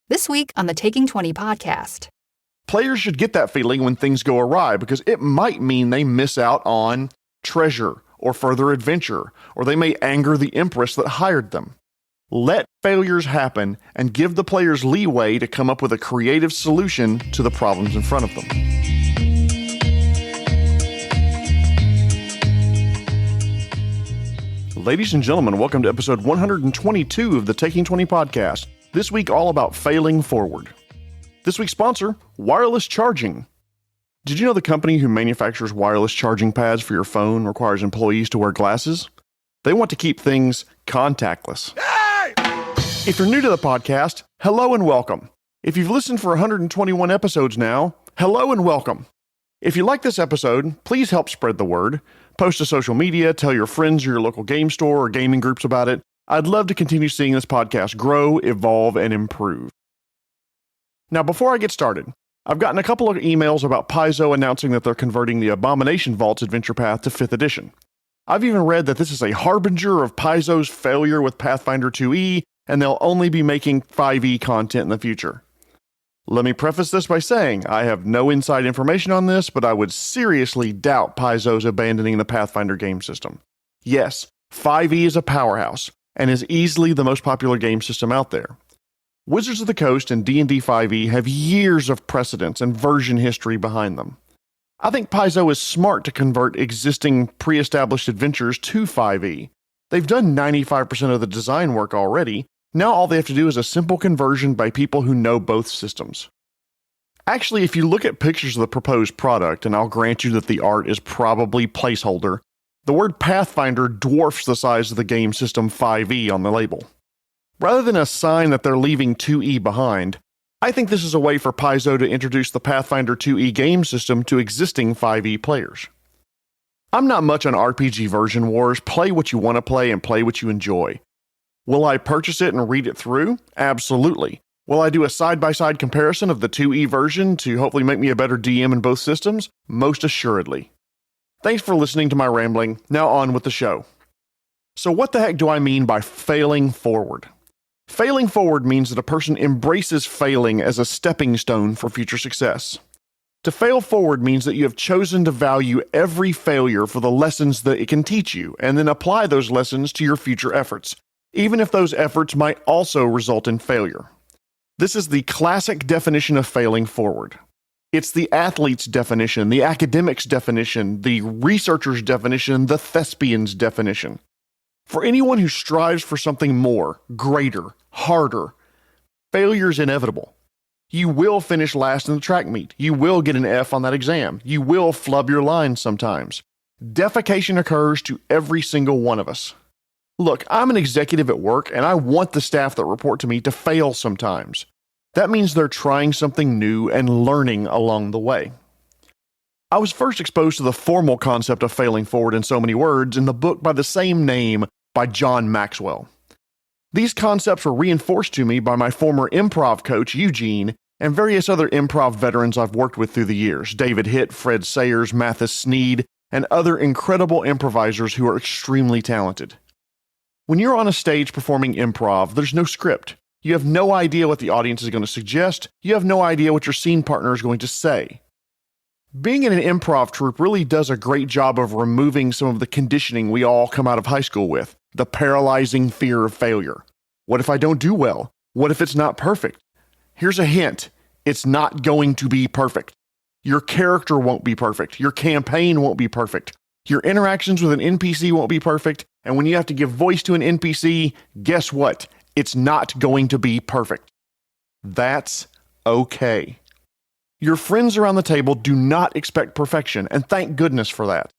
This week on the Taking 20 podcast. Players should get that feeling when things go awry because it might mean they miss out on treasure or further adventure, or they may anger the empress that hired them. Let failures happen and give the players leeway to come up with a creative solution to the problems in front of them. Ladies and gentlemen, welcome to episode 122 of the Taking 20 podcast. This week all about failing forward. This week's sponsor, wireless charging. Did you know the company who manufactures wireless charging pads for your phone requires employees to wear glasses? They want to keep things contactless. Hey! If you're new to the podcast, hello and welcome. If you've listened for 121 episodes now, hello and welcome. If you like this episode, please help spread the word. Post to social media, tell your friends or your local game store or gaming groups about it. I'd love to continue seeing this podcast grow, evolve, and improve. Now, before I get started, I've gotten a couple of emails about Paizo announcing that they're converting the Abomination Vaults adventure path to 5th edition. I've even read that this is a harbinger of Paizo's failure with Pathfinder 2e, and they'll only be making 5e content in the future. Let me preface this by saying I have no inside information on this, but I would seriously doubt Paizo's abandoning the Pathfinder game system. Yes, 5e is a powerhouse, and is easily the most popular game system out there. Wizards of the Coast and D&D 5e have years of precedence and version history behind them. I think Paizo is smart to convert existing pre-established adventures to 5e. They've done 95% of the design work already. Now all they have to do is a simple conversion by people who know both systems. Actually, if you look at pictures of the proposed product, and I'll grant you that the art is probably placeholder, the word Pathfinder dwarfs the size of the game system 5e on the label. Rather than a sign that they're leaving 2e behind, I think this is a way for Paizo to introduce the Pathfinder 2e game system to existing 5e players. I'm not much on RPG version wars. Play what you want to play and play what you enjoy. Will I purchase it and read it through? Absolutely. Will I do a side-by-side comparison of the 2e version to hopefully make me a better DM in both systems? Most assuredly. Thanks for listening to my rambling. Now on with the show. So what the heck do I mean by failing forward? Failing forward means that a person embraces failing as a stepping stone for future success. To fail forward means that you have chosen to value every failure for the lessons that it can teach you, and then apply those lessons to your future efforts, even if those efforts might also result in failure. This is the classic definition of failing forward. It's the athlete's definition, the academic's definition, the researcher's definition, the thespian's definition. For anyone who strives for something more, greater, harder, failure is inevitable. You will finish last in the track meet. You will get an F on that exam. You will flub your lines sometimes. Defecation occurs to every single one of us. Look, I'm an executive at work, and I want the staff that report to me to fail sometimes. That means they're trying something new and learning along the way. I was first exposed to the formal concept of failing forward in so many words in the book by the same name by John Maxwell. These concepts were reinforced to me by my former improv coach, Eugene, and various other improv veterans I've worked with through the years, David Hitt, Fred Sayers, Mathis Sneed, and other incredible improvisers who are extremely talented. When you're on a stage performing improv, there's no script. You have no idea what the audience is going to suggest. You have no idea what your scene partner is going to say. Being in an improv troupe really does a great job of removing some of the conditioning we all come out of high school with, the paralyzing fear of failure. What if I don't do well? What if it's not perfect? Here's a hint. It's not going to be perfect. Your character won't be perfect. Your campaign won't be perfect. Your interactions with an NPC won't be perfect. And when you have to give voice to an NPC, guess what? It's not going to be perfect. That's okay. Your friends around the table do not expect perfection, and thank goodness for that.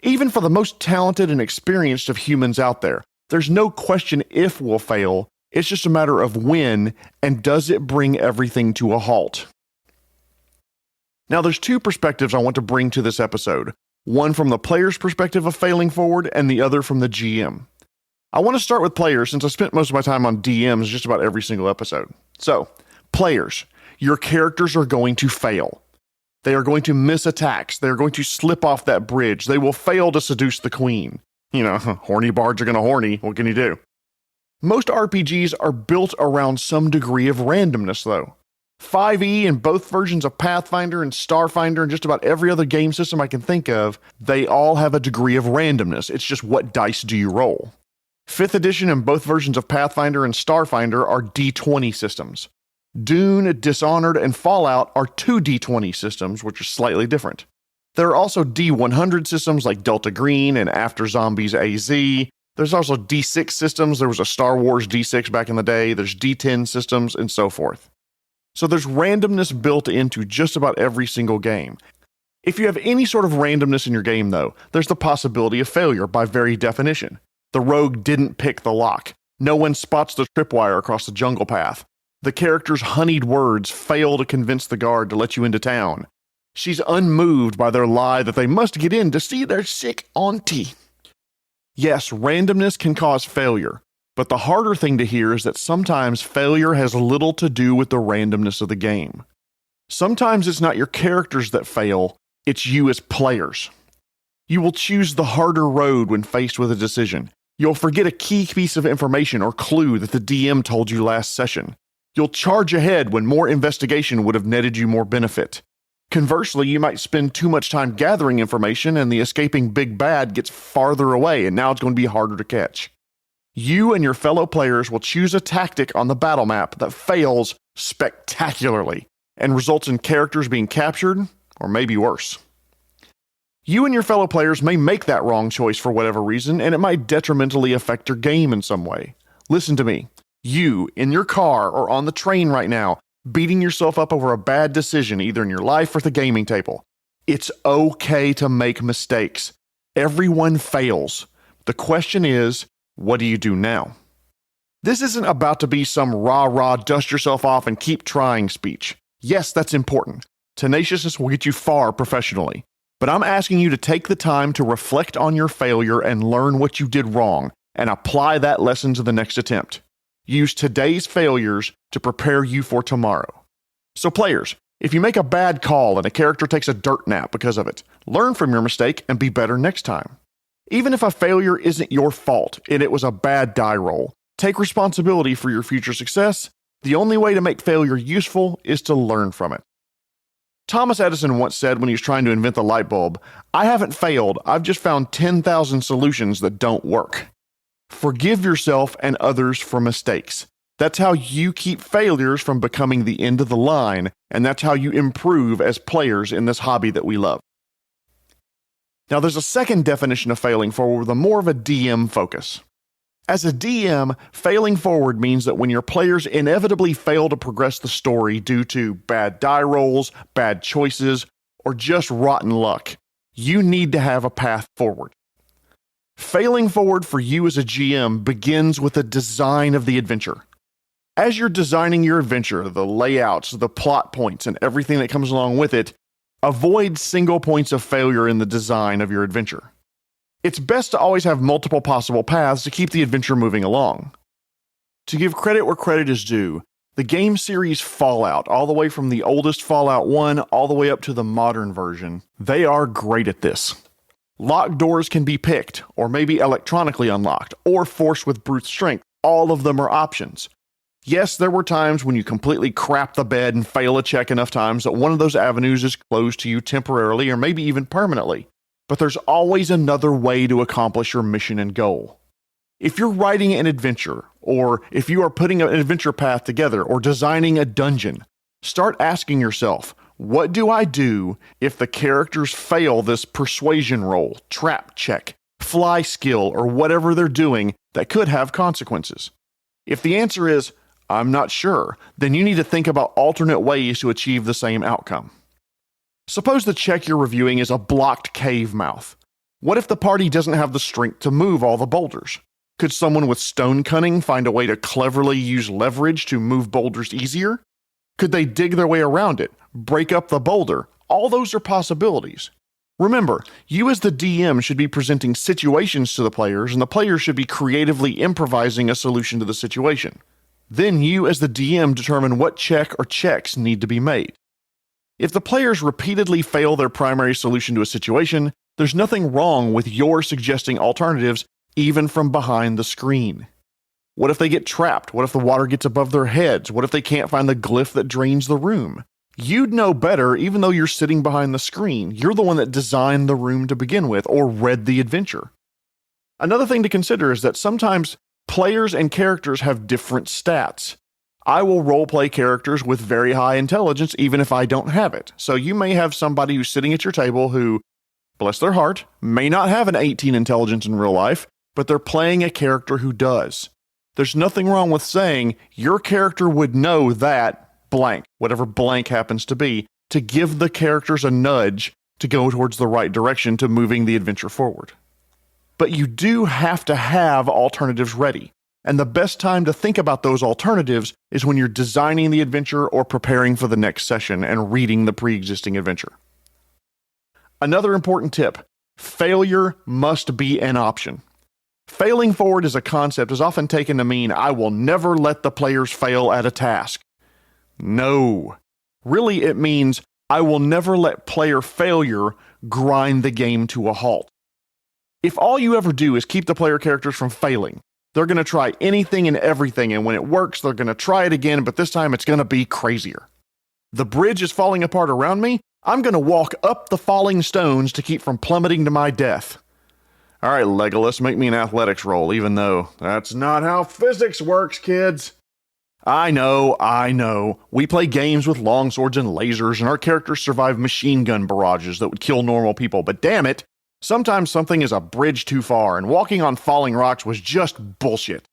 Even for the most talented and experienced of humans out there, there's no question if we'll fail. It's just a matter of when, and does it bring everything to a halt? Now, there's two perspectives I want to bring to this episode. One from the player's perspective of failing forward, and the other from the GM. I want to start with players since I spent most of my time on DMs just about every single episode. So, players, your characters are going to fail. They are going to miss attacks. They're going to slip off that bridge. They will fail to seduce the queen. You know, horny bards are going to horny. What can you do? Most RPGs are built around some degree of randomness, though. 5e and both versions of Pathfinder and Starfinder and just about every other game system I can think of, they all have a degree of randomness. It's just what dice do you roll. 5th edition and both versions of Pathfinder and Starfinder are D20 systems. Dune, Dishonored, and Fallout are 2 D20 systems, which are slightly different. There are also D100 systems like Delta Green and After Zombies AZ. There's also D6 systems. There was a Star Wars D6 back in the day. There's D10 systems, and so forth. So there's randomness built into just about every single game. If you have any sort of randomness in your game, though, there's the possibility of failure by very definition. The rogue didn't pick the lock. No one spots the tripwire across the jungle path. The character's honeyed words fail to convince the guard to let you into town. She's unmoved by their lie that they must get in to see their sick auntie. Yes, randomness can cause failure, but the harder thing to hear is that sometimes failure has little to do with the randomness of the game. Sometimes it's not your characters that fail, it's you as players. You will choose the harder road when faced with a decision. You'll forget a key piece of information or clue that the DM told you last session. You'll charge ahead when more investigation would have netted you more benefit. Conversely, you might spend too much time gathering information and the escaping big bad gets farther away and now it's going to be harder to catch. You and your fellow players will choose a tactic on the battle map that fails spectacularly and results in characters being captured, or maybe worse. You and your fellow players may make that wrong choice for whatever reason, and it might detrimentally affect your game in some way. Listen to me. You, in your car or on the train right now, beating yourself up over a bad decision either in your life or at the gaming table. It's okay to make mistakes. Everyone fails. The question is, what do you do now? This isn't about to be some rah-rah, dust yourself off and keep trying speech. Yes, that's important. Tenaciousness will get you far professionally. But I'm asking you to take the time to reflect on your failure and learn what you did wrong and apply that lesson to the next attempt. Use today's failures to prepare you for tomorrow. So players, if you make a bad call and a character takes a dirt nap because of it, learn from your mistake and be better next time. Even if a failure isn't your fault and it was a bad die roll, take responsibility for your future success. The only way to make failure useful is to learn from it. Thomas Edison once said when he was trying to invent the light bulb, "I haven't failed, I've just found 10,000 solutions that don't work." Forgive yourself and others for mistakes. That's how you keep failures from becoming the end of the line, and that's how you improve as players in this hobby that we love. Now, there's a second definition of failing forward with a more of a DM focus. As a DM, failing forward means that when your players inevitably fail to progress the story due to bad die rolls, bad choices, or just rotten luck, you need to have a path forward. Failing forward for you as a GM begins with the design of the adventure. As you're designing your adventure, the layouts, the plot points, and everything that comes along with it, avoid single points of failure in the design of your adventure. It's best to always have multiple possible paths to keep the adventure moving along. To give credit where credit is due, the game series Fallout, all the way from the oldest Fallout 1 all the way up to the modern version, they are great at this. Locked doors can be picked, or maybe electronically unlocked, or forced with brute strength. All of them are options. Yes, there were times when you completely crap the bed and fail a check enough times that one of those avenues is closed to you temporarily or maybe even permanently. But there's always another way to accomplish your mission and goal. If you're writing an adventure, or if you are putting an adventure path together or designing a dungeon, start asking yourself, what do I do if the characters fail this persuasion roll, trap check, fly skill, or whatever they're doing that could have consequences? If the answer is, I'm not sure, then you need to think about alternate ways to achieve the same outcome. Suppose the check you're reviewing is a blocked cave mouth. What if the party doesn't have the strength to move all the boulders? Could someone with stone cunning find a way to cleverly use leverage to move boulders easier? Could they dig their way around it, break up the boulder? All those are possibilities. Remember, you as the DM should be presenting situations to the players, and the players should be creatively improvising a solution to the situation. Then you as the DM determine what check or checks need to be made. If the players repeatedly fail their primary solution to a situation, there's nothing wrong with your suggesting alternatives even from behind the screen. What if they get trapped? What if the water gets above their heads? What if they can't find the glyph that drains the room? You'd know better even though you're sitting behind the screen. You're the one that designed the room to begin with or read the adventure. Another thing to consider is that sometimes players and characters have different stats. I will roleplay characters with very high intelligence even if I don't have it. So you may have somebody who's sitting at your table who, bless their heart, may not have an 18 intelligence in real life, but they're playing a character who does. There's nothing wrong with saying your character would know that blank, whatever blank happens to be, to give the characters a nudge to go towards the right direction to moving the adventure forward. But you do have to have alternatives ready. And the best time to think about those alternatives is when you're designing the adventure or preparing for the next session and reading the pre-existing adventure. Another important tip, failure must be an option. Failing forward as a concept is often taken to mean I will never let the players fail at a task. No. Really, it means I will never let player failure grind the game to a halt. If all you ever do is keep the player characters from failing, they're going to try anything and everything, and when it works, they're going to try it again, but this time it's going to be crazier. The bridge is falling apart around me. I'm going to walk up the falling stones to keep from plummeting to my death. All right, Legolas, make me an athletics roll, even though that's not how physics works, kids. I know. We play games with longswords and lasers, and our characters survive machine gun barrages that would kill normal people, but damn it, sometimes something is a bridge too far, and walking on falling rocks was just bullshit.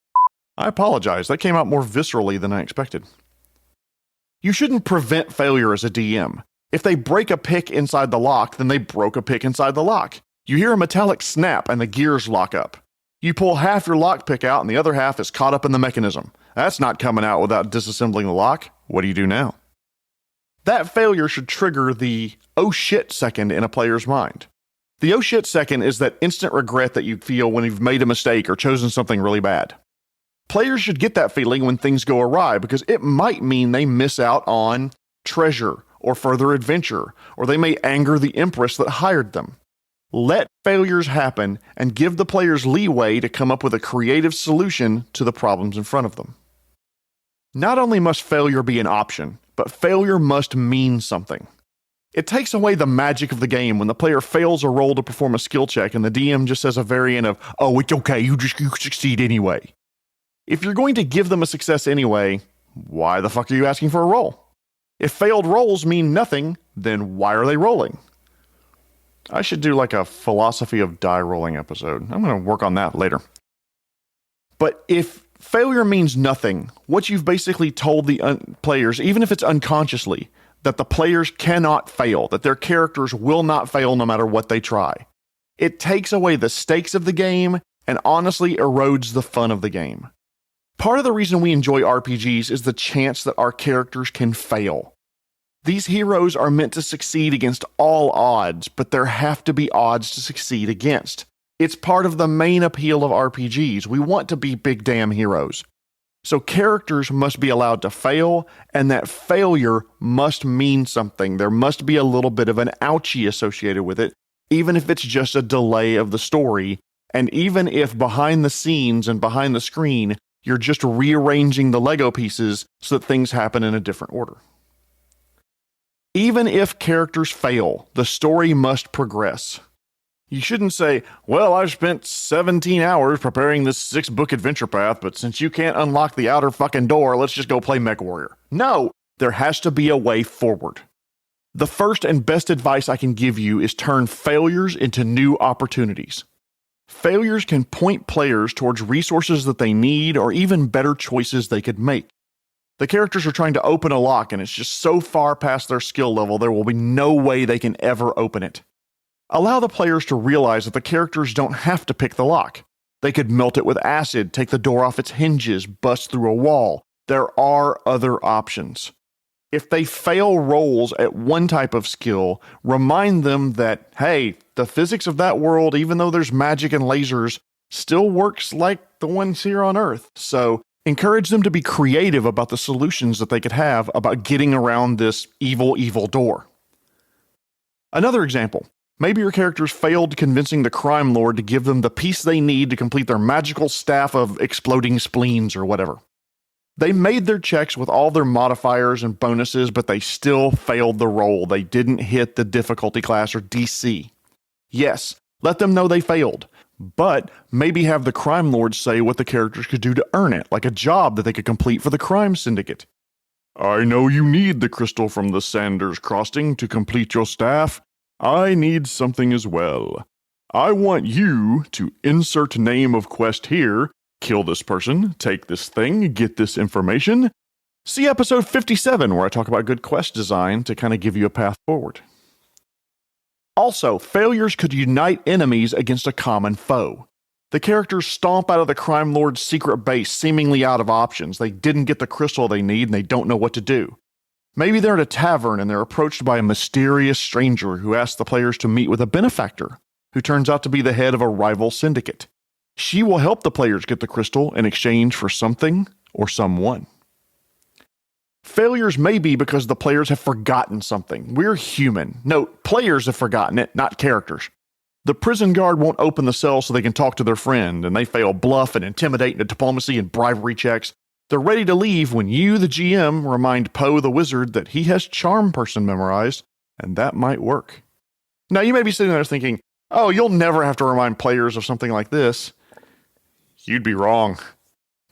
I apologize, that came out more viscerally than I expected. You shouldn't prevent failure as a DM. If they break a pick inside the lock, then they broke a pick inside the lock. You hear a metallic snap and the gears lock up. You pull half your lockpick out and the other half is caught up in the mechanism. That's not coming out without disassembling the lock. What do you do now? That failure should trigger the oh shit second in a player's mind. The oh shit second is that instant regret that you feel when you've made a mistake or chosen something really bad. Players should get that feeling when things go awry because it might mean they miss out on treasure or further adventure, or they may anger the Empress that hired them. Let failures happen and give the players leeway to come up with a creative solution to the problems in front of them. Not only must failure be an option, but failure must mean something. It takes away the magic of the game when the player fails a roll to perform a skill check and the DM just says a variant of, oh, it's okay, you succeed anyway. If you're going to give them a success anyway, why the fuck are you asking for a roll? If failed rolls mean nothing, then why are they rolling? I should do like a philosophy of die rolling episode. I'm going to work on that later. But if failure means nothing, what you've basically told the players, even if it's unconsciously, that the players cannot fail, that their characters will not fail no matter what they try. It takes away the stakes of the game and honestly erodes the fun of the game. Part of the reason we enjoy RPGs is the chance that our characters can fail. These heroes are meant to succeed against all odds, but there have to be odds to succeed against. It's part of the main appeal of RPGs. We want to be big damn heroes. So characters must be allowed to fail, and that failure must mean something. There must be a little bit of an ouchie associated with it, even if it's just a delay of the story, and even if behind the scenes and behind the screen, you're just rearranging the Lego pieces so that things happen in a different order. Even if characters fail, the story must progress. You shouldn't say, well, I've spent 17 hours preparing this 6-book adventure path, but since you can't unlock the outer fucking door, let's just go play MechWarrior. No, there has to be a way forward. The first and best advice I can give you is turn failures into new opportunities. Failures can point players towards resources that they need or even better choices they could make. The characters are trying to open a lock and it's just so far past their skill level there will be no way they can ever open it. Allow the players to realize that the characters don't have to pick the lock. They could melt it with acid, take the door off its hinges, bust through a wall. There are other options. If they fail rolls at one type of skill, remind them that, hey, the physics of that world, even though there's magic and lasers, still works like the ones here on Earth. So encourage them to be creative about the solutions that they could have about getting around this evil, evil door. Another example. Maybe your characters failed convincing the crime lord to give them the piece they need to complete their magical staff of exploding spleens or whatever. They made their checks with all their modifiers and bonuses, but they still failed the roll. They didn't hit the difficulty class or DC. Yes, let them know they failed, but maybe have the crime lord say what the characters could do to earn it, like a job that they could complete for the crime syndicate. I know you need the crystal from the Sanders Crossing to complete your staff. I need something as well. I want you to insert name of quest here, kill this person, take this thing, get this information. See episode 57 where I talk about good quest design to kind of give you a path forward. Also, failures could unite enemies against a common foe. The characters stomp out of the crime lord's secret base seemingly out of options. They didn't get the crystal they need and they don't know what to do. Maybe they're at a tavern and they're approached by a mysterious stranger who asks the players to meet with a benefactor, who turns out to be the head of a rival syndicate. She will help the players get the crystal in exchange for something or someone. Failures may be because the players have forgotten something. We're human. Note, players have forgotten it, not characters. The prison guard won't open the cell so they can talk to their friend, and they fail bluff and intimidate and diplomacy and bribery checks. They're ready to leave when you, the GM, remind Poe the wizard that he has Charm Person memorized, and that might work. Now, you may be sitting there thinking, oh, you'll never have to remind players of something like this. You'd be wrong.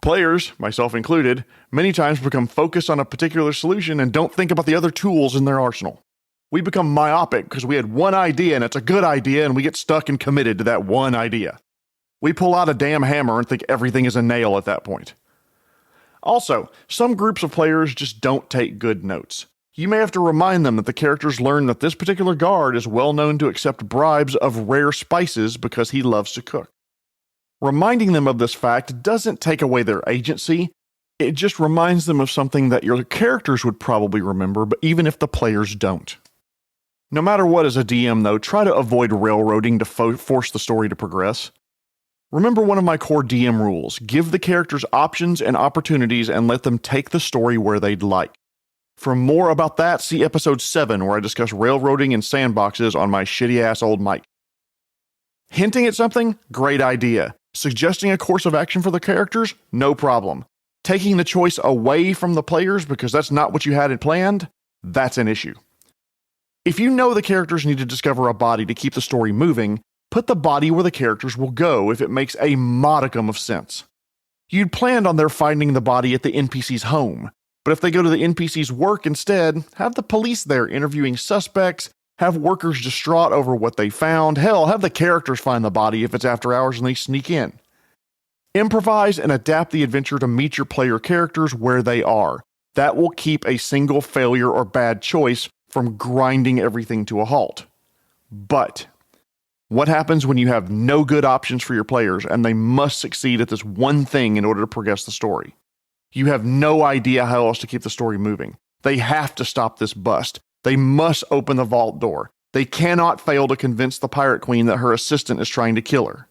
Players, myself included, many times become focused on a particular solution and don't think about the other tools in their arsenal. We become myopic because we had one idea and it's a good idea and we get stuck and committed to that one idea. We pull out a damn hammer and think everything is a nail at that point. Also, some groups of players just don't take good notes. You may have to remind them that the characters learn that this particular guard is well known to accept bribes of rare spices because he loves to cook. Reminding them of this fact doesn't take away their agency. It just reminds them of something that your characters would probably remember, but even if the players don't. No matter what, as a DM, though, try to avoid railroading to force the story to progress. Remember one of my core DM rules. Give the characters options and opportunities and let them take the story where they'd like. For more about that, see episode 7 where I discuss railroading and sandboxes on my shitty-ass old mic. Hinting at something? Great idea. Suggesting a course of action for the characters? No problem. Taking the choice away from the players because that's not what you had planned? That's an issue. If you know the characters need to discover a body to keep the story moving, put the body where the characters will go if it makes a modicum of sense. You'd planned on their finding the body at the NPC's home, but if they go to the NPC's work instead, have the police there interviewing suspects, have workers distraught over what they found. Hell, have the characters find the body if it's after hours and they sneak in. Improvise and adapt the adventure to meet your player characters where they are. That will keep a single failure or bad choice from grinding everything to a halt. But what happens when you have no good options for your players and they must succeed at this one thing in order to progress the story? You have no idea how else to keep the story moving. They have to stop this bust. They must open the vault door. They cannot fail to convince the pirate queen that her assistant is trying to kill her.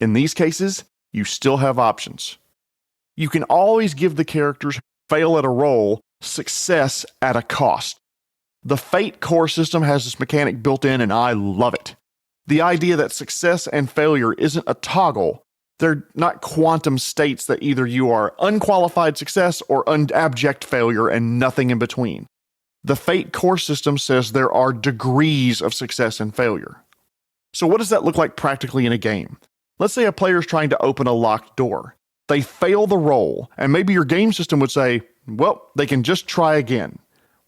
In these cases, you still have options. You can always give the characters fail at a roll, success at a cost. The Fate core system has this mechanic built in and I love it. The idea that success and failure isn't a toggle. They're not quantum states that either you are unqualified success or abject failure and nothing in between. The Fate core system says there are degrees of success and failure. So what does that look like practically in a game? Let's say a player is trying to open a locked door. They fail the roll, and maybe your game system would say, well, they can just try again.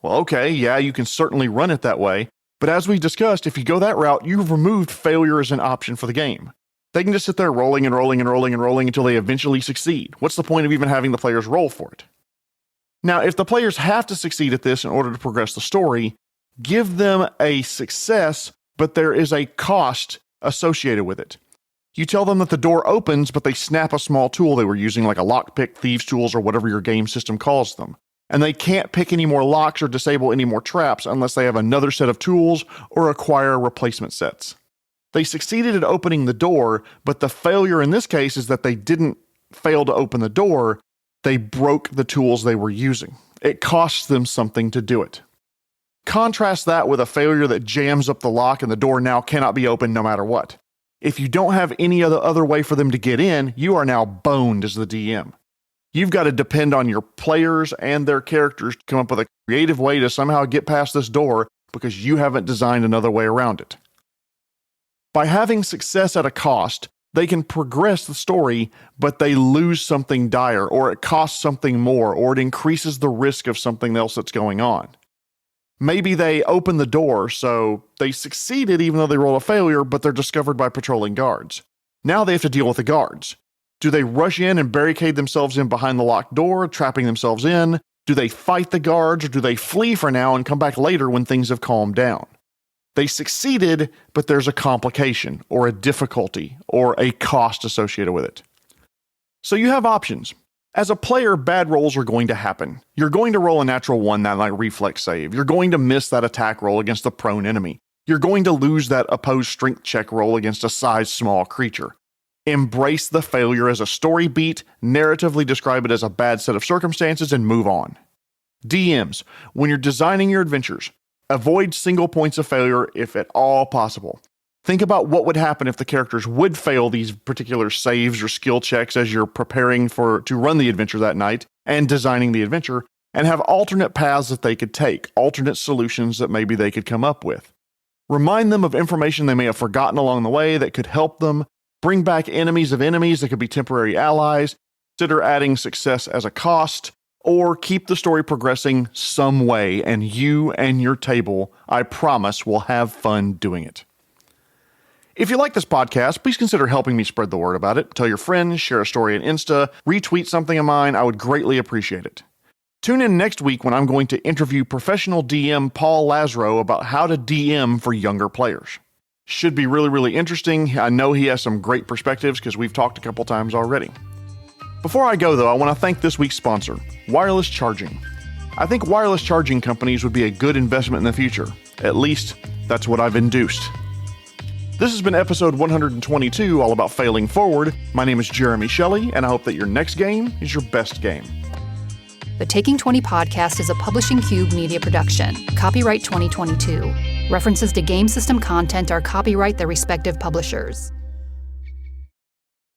Well, okay, yeah, you can certainly run it that way, but as we discussed, if you go that route, you've removed failure as an option for the game. They can just sit there rolling and rolling and rolling and rolling until they eventually succeed. What's the point of even having the players roll for it? Now, if the players have to succeed at this in order to progress the story, give them a success, but there is a cost associated with it. You tell them that the door opens, but they snap a small tool they were using, like a lockpick, thieves' tools, or whatever your game system calls them. And they can't pick any more locks or disable any more traps unless they have another set of tools or acquire replacement sets. They succeeded at opening the door, but the failure in this case is that they didn't fail to open the door. They broke the tools they were using. It costs them something to do it. Contrast that with a failure that jams up the lock and the door now cannot be opened no matter what. If you don't have any other way for them to get in, you are now boned as the DM. You've got to depend on your players and their characters to come up with a creative way to somehow get past this door because you haven't designed another way around it. By having success at a cost, they can progress the story, but they lose something dire, or it costs something more, or it increases the risk of something else that's going on. Maybe they open the door, so they succeeded even though they rolled a failure, but they're discovered by patrolling guards. Now they have to deal with the guards. Do they rush in and barricade themselves in behind the locked door, trapping themselves in? Do they fight the guards, or do they flee for now and come back later when things have calmed down? They succeeded, but there's a complication, or a difficulty, or a cost associated with it. So you have options. As a player, bad rolls are going to happen. You're going to roll a natural 1 that like reflex save. You're going to miss that attack roll against the prone enemy. You're going to lose that opposed strength check roll against a size small creature. Embrace the failure as a story beat, narratively describe it as a bad set of circumstances, and move on. DMs, when you're designing your adventures, avoid single points of failure if at all possible. Think about what would happen if the characters would fail these particular saves or skill checks as you're preparing to run the adventure that night and designing the adventure, and have alternate paths that they could take, alternate solutions that maybe they could come up with. Remind them of information they may have forgotten along the way that could help them. Bring back enemies of enemies that could be temporary allies. Consider adding success as a cost, or keep the story progressing some way, and you and your table, I promise, will have fun doing it. If you like this podcast, please consider helping me spread the word about it. Tell your friends, share a story on Insta, retweet something of mine. I would greatly appreciate it. Tune in next week when I'm going to interview professional DM Paul Lazaro about how to DM for younger players. Should be really, really interesting. I know he has some great perspectives because we've talked a couple times already. Before I go, though, I want to thank this week's sponsor, wireless charging. I think wireless charging companies would be a good investment in the future. At least, that's what I've induced. This has been episode 122, all about failing forward. My name is Jeremy Shelley, and I hope that your next game is your best game. The Taking 20 podcast is a Publishing Cube media production. Copyright 2022. References to game system content are copyright their respective publishers.